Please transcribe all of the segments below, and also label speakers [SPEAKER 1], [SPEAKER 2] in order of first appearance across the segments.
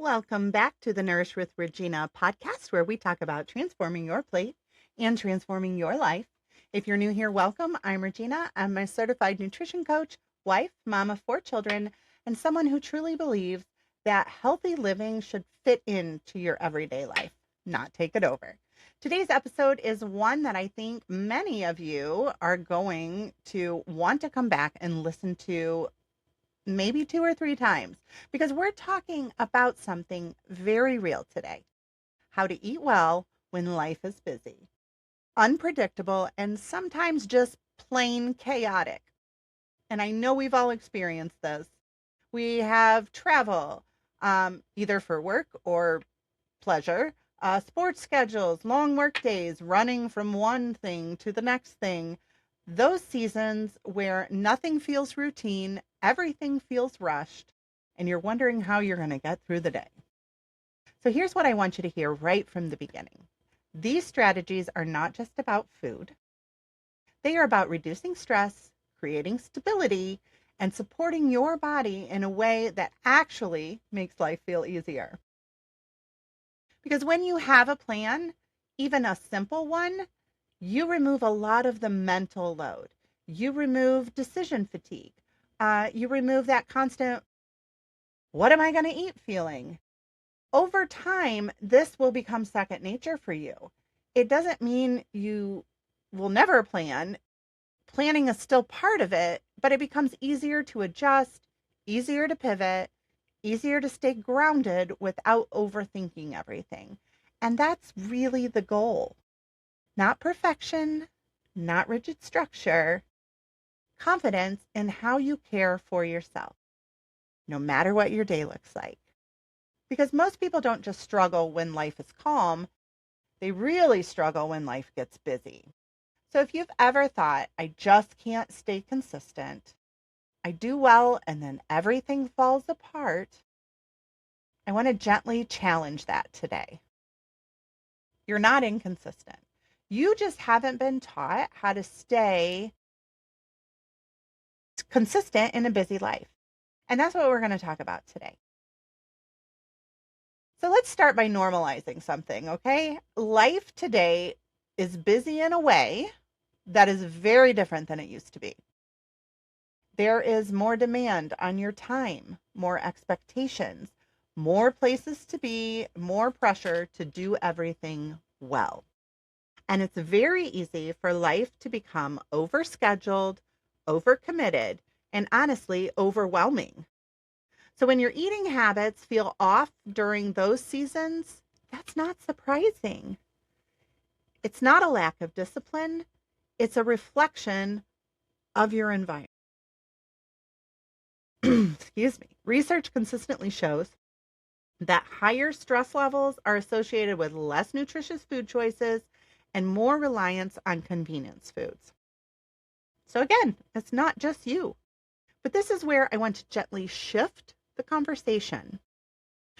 [SPEAKER 1] Welcome back to the Nourish with Regina podcast, where we talk about transforming your plate and transforming your life. If you're new here, welcome. I'm Regina. I'm a certified nutrition coach, wife, mom of 4 children, and someone who truly believes that healthy living should fit into your everyday life, not take it over. Today's episode is one that I think many of you are going to want to come back and listen to maybe 2 or 3 times, because we're talking about something very real today: how to eat well when life is busy, unpredictable, and sometimes just plain chaotic. And I know we've all experienced this. We have travel, either for work or pleasure, sports schedules, long work days, running from one thing to the next thing. Those seasons where nothing feels routine, everything feels rushed, and you're wondering how you're going to get through the day. So here's what I want you to hear right from the beginning. These strategies are not just about food. They are about reducing stress, creating stability, and supporting your body in a way that actually makes life feel easier. Because when you have a plan, even a simple one, you remove a lot of the mental load. You remove decision fatigue. You remove that constant, what am I going to eat feeling? Over time, this will become second nature for you. It doesn't mean you will never plan. Planning is still part of it, but it becomes easier to adjust, easier to pivot, easier to stay grounded without overthinking everything. And that's really the goal. Not perfection, not rigid structure, confidence in how you care for yourself, no matter what your day looks like. Because most people don't just struggle when life is calm, they really struggle when life gets busy. So if you've ever thought, I just can't stay consistent, I do well and then everything falls apart, I want to gently challenge that today. You're not inconsistent. You just haven't been taught how to stay consistent in a busy life. And that's what we're going to talk about today. So let's start by normalizing something, okay? Life today is busy in a way that is very different than it used to be. There is more demand on your time, more expectations, more places to be, more pressure to do everything well. And it's very easy for life to become overscheduled, overcommitted, and honestly, overwhelming. So when your eating habits feel off during those seasons, that's not surprising. It's not a lack of discipline. It's a reflection of your environment. Excuse me. Research consistently shows that higher stress levels are associated with less nutritious food choices and more reliance on convenience foods. So again, it's not just you. But this is where I want to gently shift the conversation.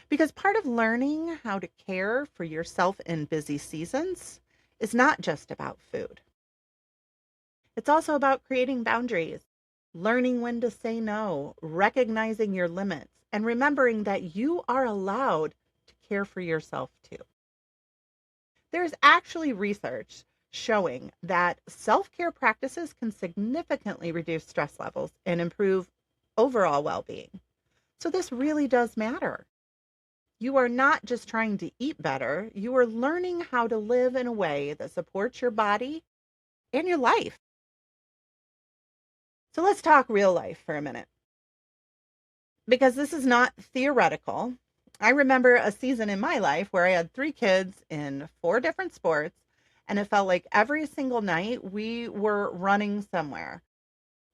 [SPEAKER 1] Because part of learning how to care for yourself in busy seasons is not just about food. It's also about creating boundaries, learning when to say no, recognizing your limits, and remembering that you are allowed to care for yourself too. There's actually research showing that self-care practices can significantly reduce stress levels and improve overall well-being. So this really does matter. You are not just trying to eat better, you are learning how to live in a way that supports your body and your life. So let's talk real life for a minute, because this is not theoretical. I remember a season in my life where I had 3 kids in 4 different sports, and it felt like every single night we were running somewhere.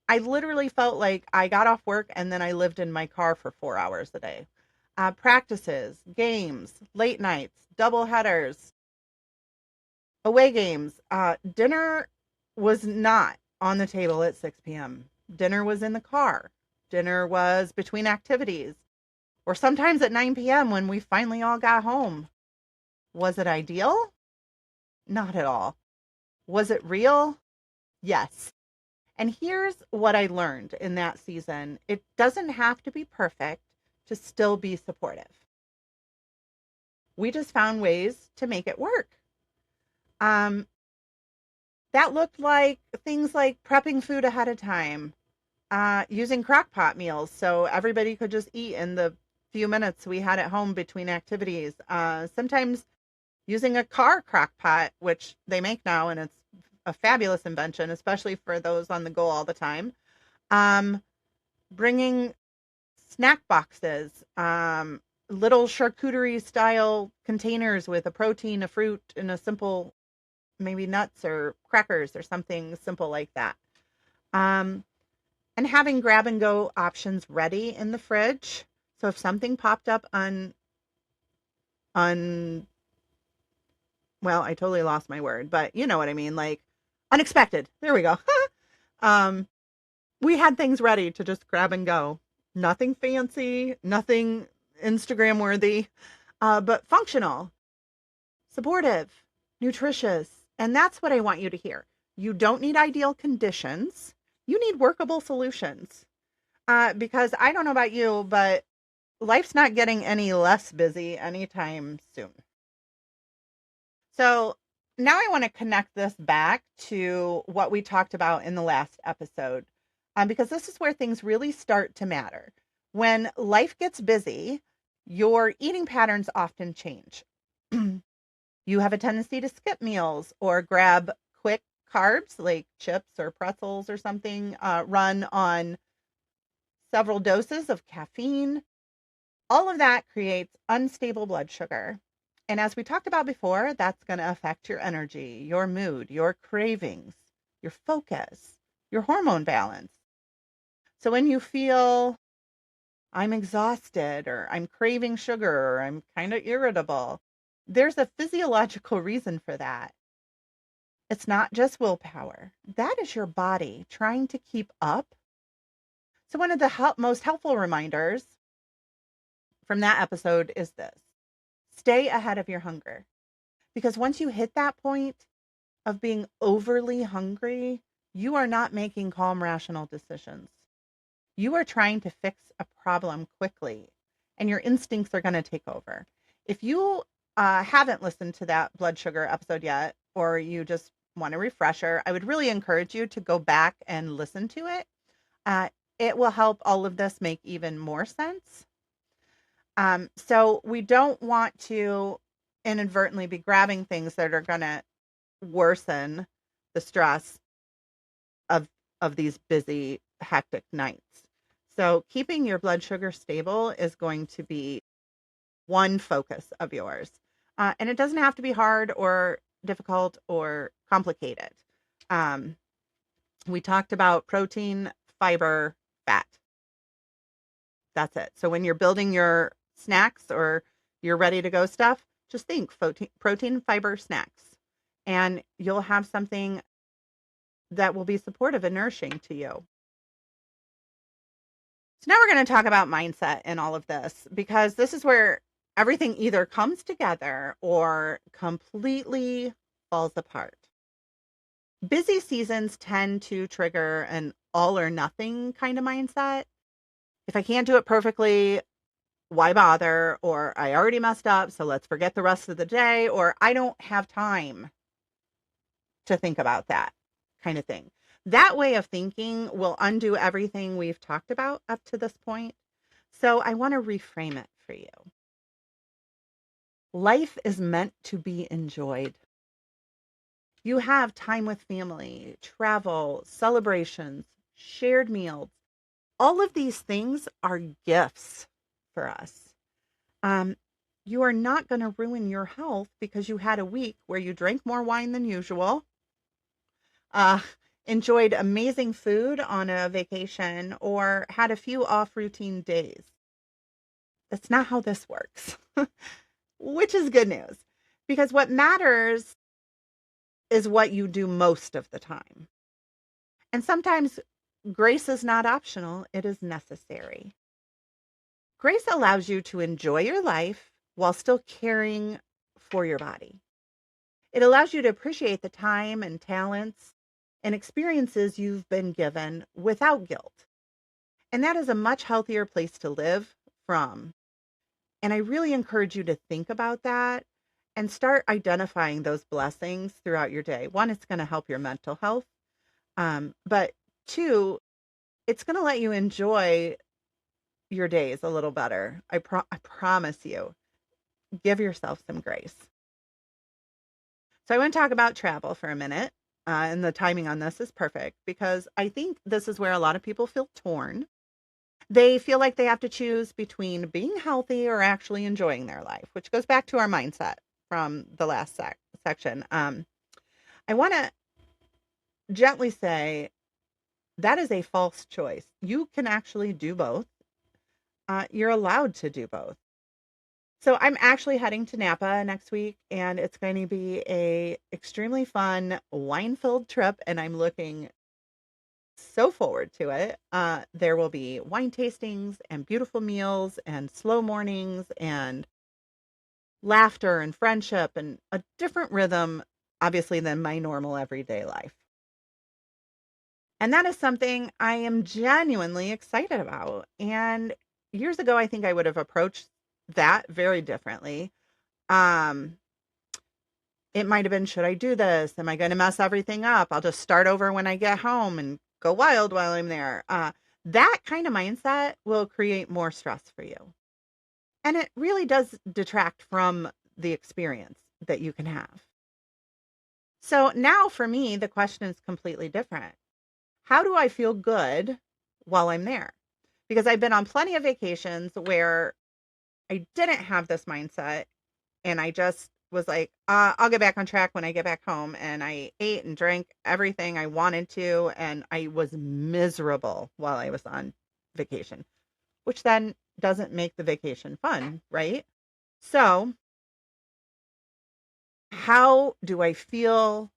[SPEAKER 1] I literally felt like I got off work and then I lived in my car for 4 hours a day. Practices, games, late nights, double headers, away games. Dinner was not on the table at 6 p.m. Dinner was in the car. Dinner was between activities, or sometimes at 9 p.m. when we finally all got home. Was it ideal? Not at all. Was it real? Yes. And here's what I learned in that season. It doesn't have to be perfect to still be supportive. We just found ways to make it work. Um, that looked like things like prepping food ahead of time, using crock pot meals so everybody could just eat in the few minutes we had at home between activities. Sometimes using a car crock pot, which they make now, and it's a fabulous invention, especially for those on the go all the time. Um, Bringing snack boxes, little charcuterie style containers with a protein, a fruit, and a simple, maybe nuts or crackers or something simple like that. Um, and having grab and go options ready in the fridge. So if something popped up on well, I totally lost my word, but you know what I mean, like unexpected. There we go. um, we had things ready to just grab and go. Nothing fancy, nothing Instagram worthy, but functional, supportive, nutritious. And that's what I want you to hear. You don't need ideal conditions. You need workable solutions. Because I don't know about you, but life's not getting any less busy anytime soon. So now I want to connect this back to what we talked about in the last episode, because this is where things really start to matter. When life gets busy, your eating patterns often change. You have a tendency to skip meals or grab quick carbs like chips or pretzels or something, run on several doses of caffeine. All of that creates unstable blood sugar. And as we talked about before, that's going to affect your energy, your mood, your cravings, your focus, your hormone balance. So when you feel I'm exhausted or I'm craving sugar or I'm kind of irritable, there's a physiological reason for that. It's not just willpower. That is your body trying to keep up. So one of the most helpful reminders from that episode is this: stay ahead of your hunger. Because once you hit that point of being overly hungry, you are not making calm, rational decisions. You are trying to fix a problem quickly, and your instincts are going to take over. If you haven't listened to that blood sugar episode yet, or you just want a refresher, I would really encourage you to go back and listen to it. Uh, it will help all of this make even more sense. So we don't want to inadvertently be grabbing things that are going to worsen the stress of these busy, hectic nights. So keeping your blood sugar stable is going to be one focus of yours. And it doesn't have to be hard or difficult or complicated. Um, we talked about protein, fiber, fat. That's it. So when you're building your snacks or you're ready to go stuff, just think protein, fiber, snacks. And you'll have something that will be supportive and nourishing to you. So now we're going to talk about mindset in all of this, because this is where everything either comes together or completely falls apart. Busy seasons tend to trigger an all or nothing kind of mindset. If I can't do it perfectly, why bother? Or I already messed up, so let's forget the rest of the day. Or I don't have time to think about that kind of thing. That way of thinking will undo everything we've talked about up to this point. So I want to reframe it for you. Life is meant to be enjoyed. You have time with family, travel, celebrations, shared meals. All of these things are gifts for us. Um, you are not going to ruin your health because you had a week where you drank more wine than usual, uh, enjoyed amazing food on a vacation, or had a few off routine days. That's not how this works, which is good news, because what matters is what you do most of the time. And sometimes grace is not optional, it is necessary. Grace allows you to enjoy your life while still caring for your body. It allows you to appreciate the time and talents and experiences you've been given without guilt. And that is a much healthier place to live from. And I really encourage you to think about that and start identifying those blessings throughout your day. One, it's going to help your mental health. But two, it's going to let you enjoy your days a little better. I promise you. Give yourself some grace. So I want to talk about travel for a minute. And the timing on this is perfect because I think this is where a lot of people feel torn. They feel like they have to choose between being healthy or actually enjoying their life, which goes back to our mindset from the last section. I want to gently say that is a false choice. You can actually do both. You're allowed to do both. So I'm actually heading to Napa next week, and it's going to be a extremely fun wine-filled trip, and I'm looking so forward to it. There will be wine tastings and beautiful meals and slow mornings and laughter and friendship and a different rhythm, obviously, than my normal everyday life. And that is something I am genuinely excited about. And years ago, I think I would have approached that very differently. Um, it might have been, should I do this? Am I going to mess everything up? I'll just start over when I get home and go wild while I'm there. That kind of mindset will create more stress for you. And it really does detract from the experience that you can have. So now for me, the question is completely different. How do I feel good while I'm there? Because I've been on plenty of vacations where I didn't have this mindset and I just was like, I'll get back on track when I get back home. And I ate and drank everything I wanted to. And I was miserable while I was on vacation, which then doesn't make the vacation fun, right? So, how do I feel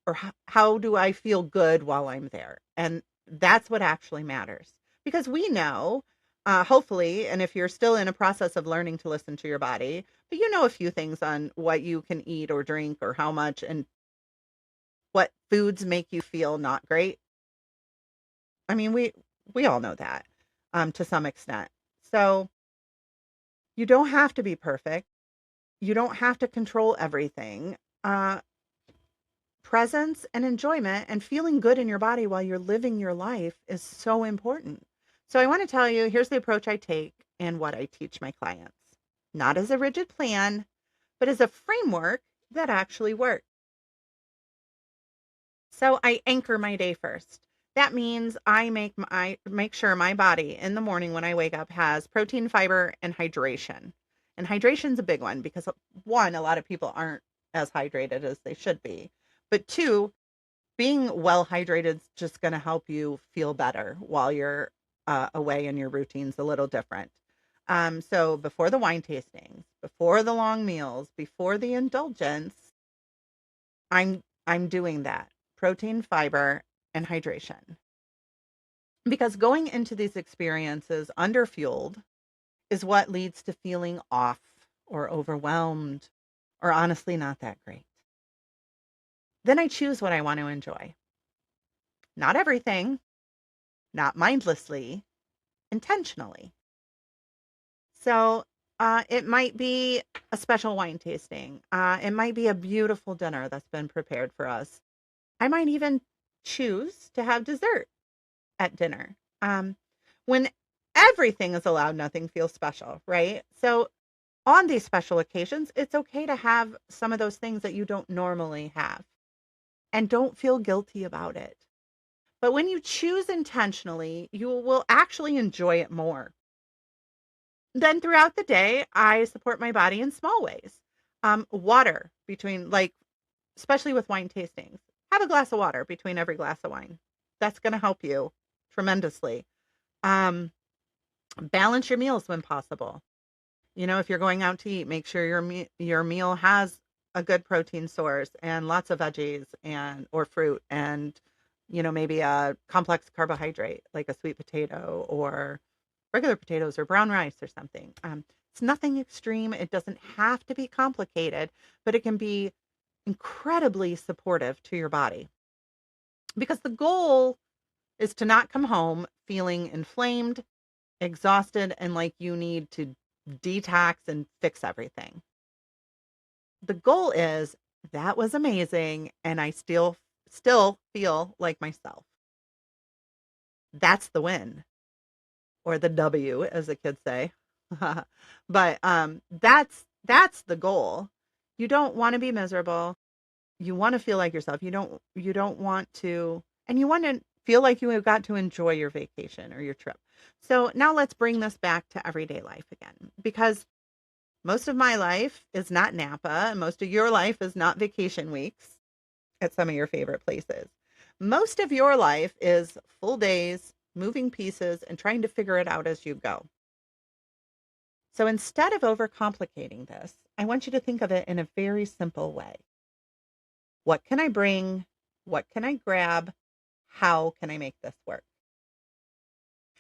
[SPEAKER 1] or how do I feel good while I'm there? And that's what actually matters because we know, hopefully, and if you're still in a process of learning to listen to your body, but you know a few things on what you can eat or drink or how much and what foods make you feel not great. I mean, we all know that to some extent. So you don't have to be perfect. You don't have to control everything. Presence and enjoyment and feeling good in your body while you're living your life is so important. So I want to tell you, here's the approach I take and what I teach my clients. Not as a rigid plan, but as a framework that actually works. So I anchor my day first. That means I make sure my body in the morning when I wake up has protein, fiber, and hydration. And hydration's a big one because one, a lot of people aren't as hydrated as they should be. But two, being well hydrated is just going to help you feel better while you're away and your routine's a little different. So before the wine tastings, before the long meals, before the indulgence, I'm doing that. Protein, fiber, and hydration. Because going into these experiences underfueled is what leads to feeling off or overwhelmed or honestly not that great. Then I choose what I want to enjoy. Not everything, not mindlessly, intentionally. So it might be a special wine tasting. It might be a beautiful dinner that's been prepared for us. I might even choose to have dessert at dinner. When everything is allowed, nothing feels special, right? So on these special occasions, it's okay to have some of those things that you don't normally have and don't feel guilty about it. But when you choose intentionally, you will actually enjoy it more. Then throughout the day, I support my body in small ways. Water between, like, especially with wine tastings, have a glass of water between every glass of wine. That's going to help you tremendously. Um, Balance your meals when possible. You know, if you're going out to eat, make sure your meal has a good protein source and lots of veggies and or fruit and maybe a complex carbohydrate like a sweet potato or regular potatoes or brown rice or something. It's nothing extreme. It doesn't have to be complicated, but it can be incredibly supportive to your body because the goal is to not come home feeling inflamed, exhausted, and like you need to detox and fix everything. The goal is that was amazing and I still feel like myself. That's the win, or the W as the kids say. But that's the goal. You don't want to be miserable. You want to feel like yourself. You don't want to, and you want to feel like you have got to enjoy your vacation or your trip. So now let's bring this back to everyday life again, because most of my life is not Napa, and most of your life is not vacation weeks at some of your favorite places. Most of your life is full days, moving pieces, and trying to figure it out as you go. So instead of overcomplicating this, I want you to think of it in a very simple way. What can I bring? What can I grab? How can I make this work?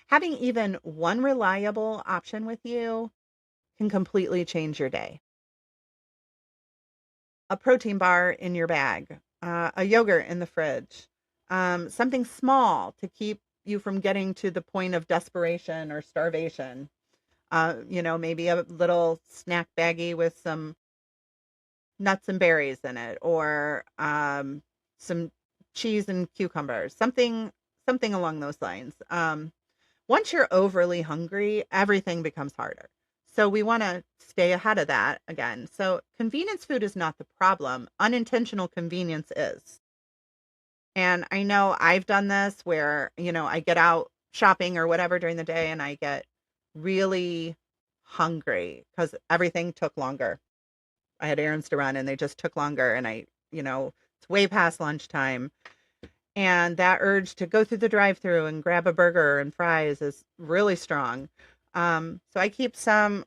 [SPEAKER 1] Having even one reliable option with you can completely change your day. A protein bar in your bag, a yogurt in the fridge, something small to keep you from getting to the point of desperation or starvation. Maybe a little snack baggie with some nuts and berries in it, or some cheese and cucumbers, something along those lines. Once you're overly hungry, everything becomes harder. So we want to stay ahead of that again. So convenience food is not the problem. Unintentional convenience is. And I know I've done this where, I get out shopping or whatever during the day and I get really hungry because everything took longer. I had errands to run and they just took longer. And it's way past lunchtime. And that urge to go through the drive-through and grab a burger and fries is really strong. So I keep some,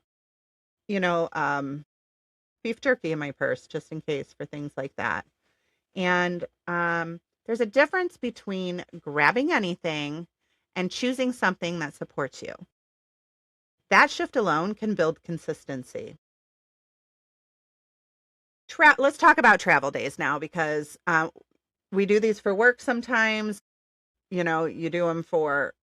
[SPEAKER 1] you know, um, beef jerky in my purse just in case for things like that. And there's a difference between grabbing anything and choosing something that supports you. That shift alone can build consistency. Let's talk about travel days now because we do these for work sometimes. You do them for,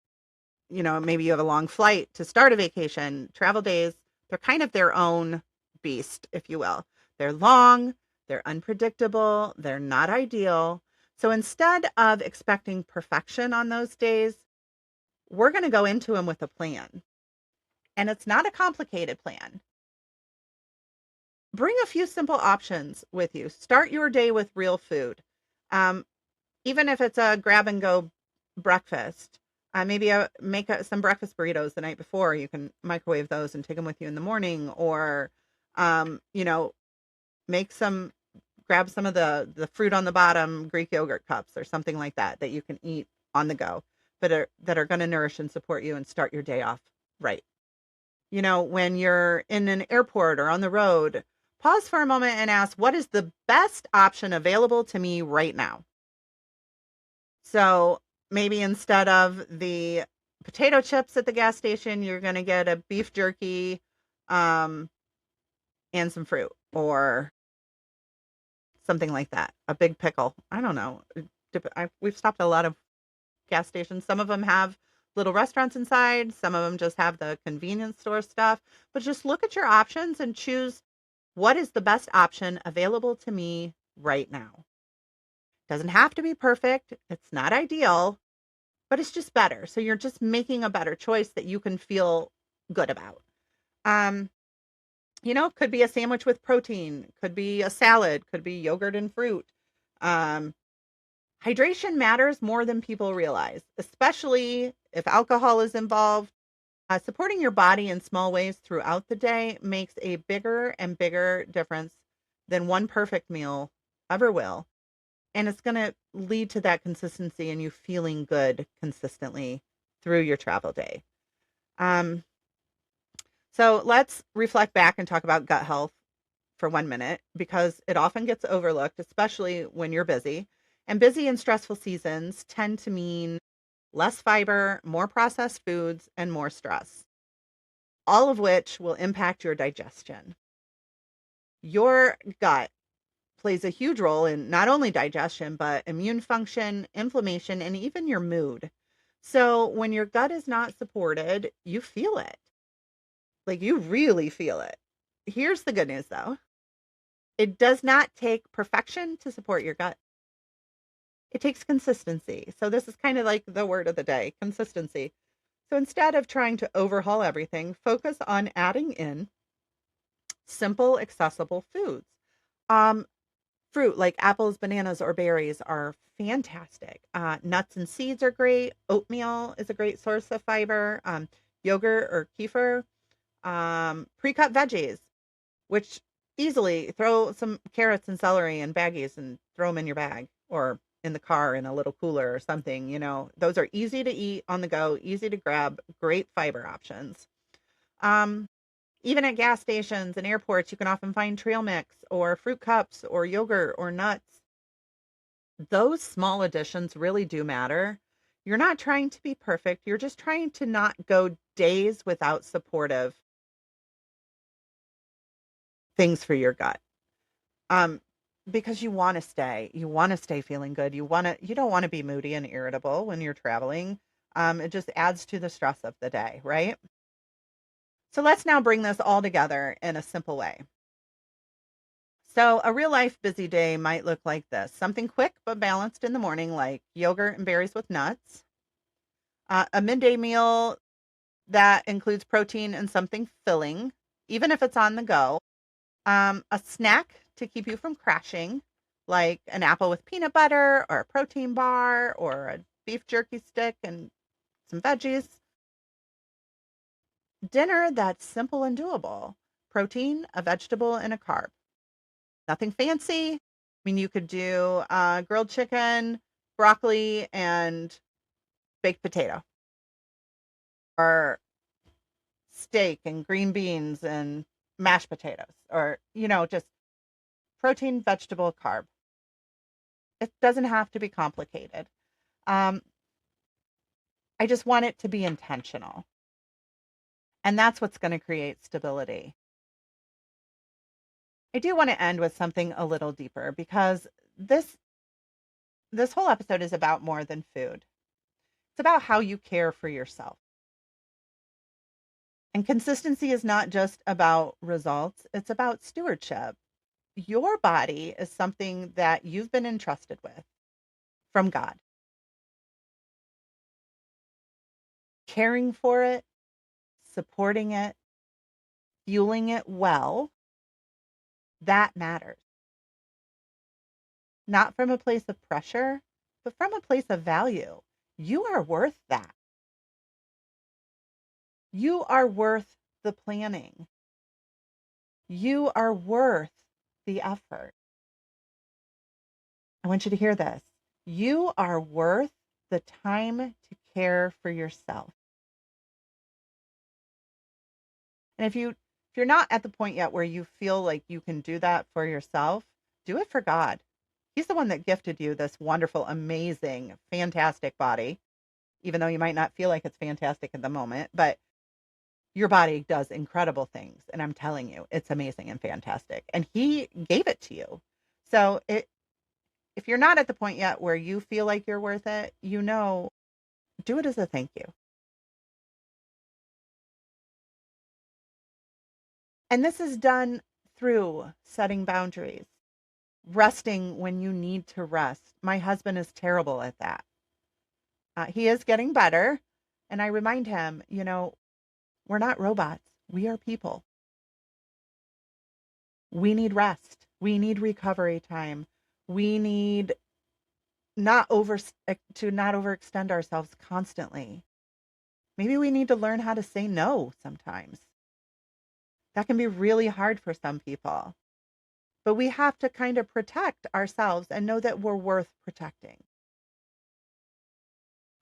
[SPEAKER 1] maybe you have a long flight to start a vacation. Travel days, they're kind of their own beast, if you will. They're long, they're unpredictable, they're not ideal. So instead of expecting perfection on those days, we're going to go into them with a plan. And it's not a complicated plan. Bring a few simple options with you. Start your day with real food. Um, Even if it's a grab and go breakfast, maybe make some breakfast burritos the night before. You can microwave those and take them with you in the morning, or um, you know, make some, grab some of the fruit on the bottom Greek yogurt cups or something like that that you can eat on the go, but that are going to nourish and support you and start your day off right. When you're in an airport or on the road, pause for a moment and ask, what is the best option available to me right now? So maybe instead of the potato chips at the gas station, you're going to get a beef jerky um, and some fruit or something like that. A big pickle. I don't know. We've stopped at a lot of gas stations. Some of them have little restaurants inside. Some of them just have the convenience store stuff. But just look at your options and choose what is the best option available to me right now. Doesn't have to be perfect. It's not ideal, but it's just better. So you're just making a better choice that you can feel good about. Um, could be a sandwich with protein, could be a salad, could be yogurt and fruit. Um, Hydration matters more than people realize, especially if alcohol is involved. Supporting your body in small ways throughout the day makes a bigger and bigger difference than one perfect meal ever will. And it's going to lead to that consistency and you feeling good consistently through your travel day. Um, so let's reflect back and talk about gut health for 1 minute because it often gets overlooked, especially when you're busy. And busy and stressful seasons tend to mean less fiber, more processed foods, and more stress, all of which will impact your digestion. Your gut plays a huge role in not only digestion, but immune function, inflammation, and even your mood. So when your gut is not supported, you feel it. Like you really feel it. Here's the good news though. It does not take perfection to support your gut. It takes consistency. So this is kind of like the word of the day, consistency. So instead of trying to overhaul everything, focus on adding in simple, accessible foods. Um, Fruit like apples, bananas, or berries are fantastic. Nuts and seeds are great. Oatmeal is a great source of fiber. Yogurt or kefir. Pre-cut veggies, which easily throw some carrots and celery in baggies and throw them in your bag or in the car in a little cooler or something. Those are easy to eat on the go, easy to grab, great fiber options. Um, Even at gas stations and airports, you can often find trail mix or fruit cups or yogurt or nuts. Those small additions really do matter. You're not trying to be perfect. You're just trying to not go days without supportive things for your gut. Um, because you want to stay feeling good. You don't want to be moody and irritable when you're traveling. It just adds to the stress of the day, right? So let's now bring this all together in a simple way. So, a real life busy day might look like this: something quick but balanced in the morning, like yogurt and berries with nuts, a midday meal that includes protein and something filling, even if it's on the go, a snack to keep you from crashing, like an apple with peanut butter, or a protein bar, or a beef jerky stick and some veggies, dinner that's simple and doable: protein, a vegetable, and a carb. Nothing fancy. I mean, you could do grilled chicken, broccoli, and baked potato, or steak and green beans and mashed potatoes, or, just protein, vegetable, carb. It doesn't have to be complicated. Um, I just want it to be intentional. And that's what's going to create stability. I do want to end with something a little deeper because this whole episode is about more than food. It's about how you care for yourself. And consistency is not just about results, it's about stewardship. Your body is something that you've been entrusted with from God. Caring for it, supporting it, fueling it well, that matters. Not from a place of pressure, but from a place of value. You are worth that. You are worth the planning. You are worth the effort. I want you to hear this. You are worth the time to care for yourself. And if you're not at the point yet where you feel like you can do that for yourself, do it for God. He's the one that gifted you this wonderful, amazing, fantastic body, even though you might not feel like it's fantastic at the moment, but your body does incredible things. And I'm telling you, it's amazing and fantastic. And he gave it to you. So if you're not at the point yet where you feel like you're worth it, do it as a thank you. And this is done through setting boundaries, resting when you need to rest. My husband is terrible at that. He is getting better. And I remind him, we're not robots. We are people. We need rest. We need recovery time. We need not over to not overextend ourselves constantly. Maybe we need to learn how to say no sometimes. That can be really hard for some people. But we have to kind of protect ourselves and know that we're worth protecting.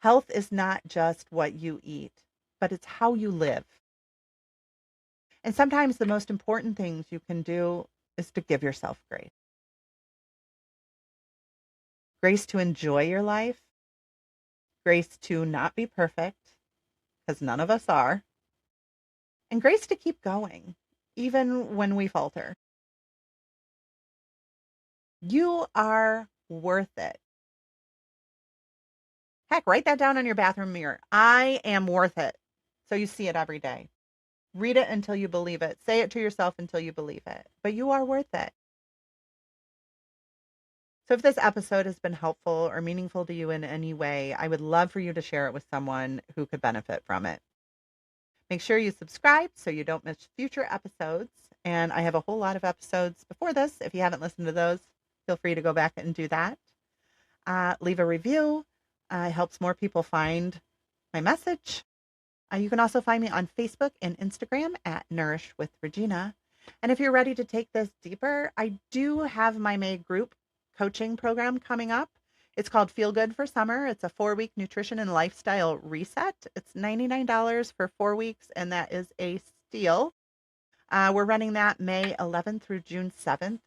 [SPEAKER 1] Health is not just what you eat, but it's how you live. And sometimes the most important things you can do is to give yourself grace. Grace to enjoy your life, grace to not be perfect, because none of us are, and grace to keep going, even when we falter. You are worth it. Heck, write that down on your bathroom mirror. I am worth it. So you see it every day. Read it until you believe it. Say it to yourself until you believe it. But you are worth it. So if this episode has been helpful or meaningful to you in any way, I would love for you to share it with someone who could benefit from it. Make sure you subscribe so you don't miss future episodes. And I have a whole lot of episodes before this. If you haven't listened to those, feel free to go back and do that. Leave a review. It helps more people find my message. You can also find me on Facebook and Instagram at Nourish with Regina. And if you're ready to take this deeper, I do have my May group coaching program coming up. It's called Feel Good for Summer. It's a 4-week nutrition and lifestyle reset. It's $99 for 4 weeks, and that is a steal. We're running that May 11th through June 7th.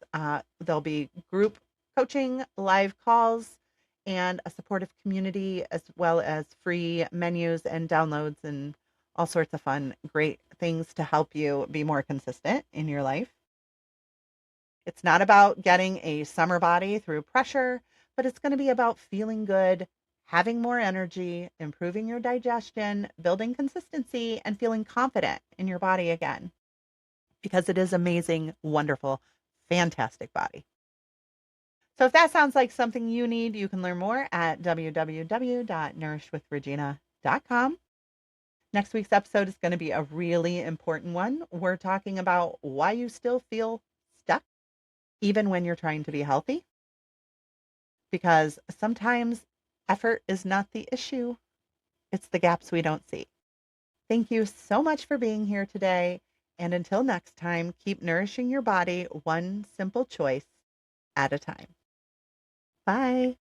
[SPEAKER 1] There'll be group coaching, live calls, and a supportive community, as well as free menus and downloads and all sorts of fun, great things to help you be more consistent in your life. It's not about getting a summer body through pressure, but it's going to be about feeling good, having more energy, improving your digestion, building consistency, and feeling confident in your body again. Because it is amazing, wonderful, fantastic body. So if that sounds like something you need, you can learn more at www.nourishwithregina.com. Next week's episode is going to be a really important one. We're talking about why you still feel stuck, even when you're trying to be healthy. Because sometimes effort is not the issue. It's the gaps we don't see. Thank you so much for being here today. And until next time, keep nourishing your body one simple choice at a time. Bye.